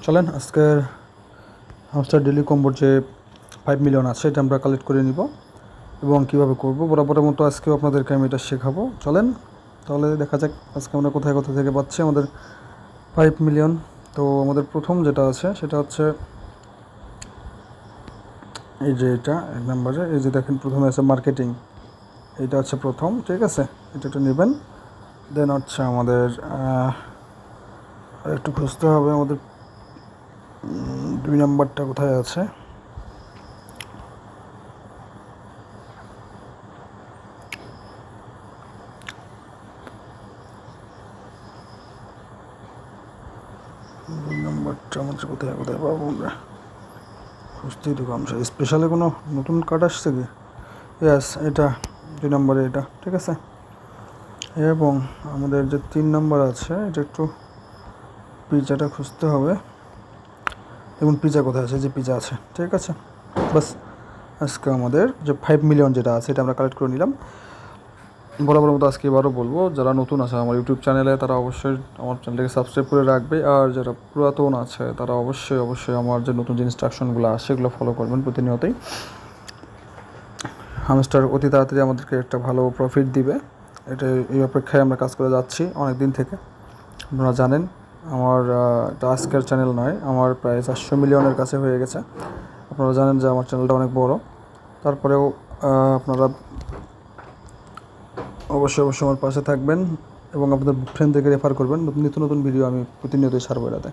চলেন আজকের hamster daily কম্বোর যে 5 মিলিয়ন আছে এটা আমরা কালেক্ট করে নিব এবং কীভাবে করব বরাবরের মতো আজকেও আপনাদেরকে আমি এটা শেখাবো। চলেন তাহলে দেখা যাক আজকে আমরা কোথায় কোথা থেকে পাচ্ছি আমাদের 5 মিলিয়ন। তো আমাদের প্রথম যেটা আছে সেটা হচ্ছে এই যে এটা এক নম্বরে, এই যে দেখেন প্রথমে আছে মার্কেটিং, এইটা হচ্ছে প্রথম, ঠিক আছে, এটা একটু নেবেন। দেন হচ্ছে আমাদের একটু খুঁজতে হবে আমাদের 2 নম্বরটা কোথায় আছে। নাম্বারটা আমাদের কোথায় কোথায় পাবো আমরা, খুঁজতেই তো কম। স্পেশালি কোনো নতুন কার্ড আসছে কি? ইয়াস, এটা 2 নম্বরে, এটা ঠিক আছে। এবং আমাদের যে 3 নম্বর আছে এটা একটু পিজাটা খুঁজতে হবে। দেখুন পিজা কোথায় আছে, যে পিজা আছে, ঠিক আছে। বাস আজকে আমাদের যে 5 মিলিয়ন যেটা আছে এটা আমরা কালেক্ট করে নিলাম। বরাবর মতো আজকে এবারও বলবো, যারা নতুন আছে আমার ইউটিউব চ্যানেলে তারা অবশ্যই আমার চ্যানেলটাকে সাবস্ক্রাইব করে রাখবে, আর যারা পুরাতন আছে তারা অবশ্যই আমার যে নতুন যে ইনস্ট্রাকশনগুলো আছে সেগুলো ফলো করবেন প্রতিনিয়তই। হামস্টার অতি তাড়াতাড়ি আমাদেরকে একটা ভালো প্রফিট দিবে, এটা এই অপেক্ষায় আমরা কাজ করে যাচ্ছি অনেক দিন থেকে। আপনারা জানেন আমার এটা আজকের চ্যানেল নয়, আমার প্রায় 400 মিলিয়নের কাছে হয়ে গেছে। আপনারা জানেন যে আমার চ্যানেলটা অনেক বড়, তারপরেও আপনারা অবশ্যই আমার পাশে থাকবেন এবং আপনাদের ফ্রেন্ডদেরকে রেফার করবেন। নিত্য নতুন ভিডিও আমি প্রতিনিয়তই ছাড়বো এটাতে।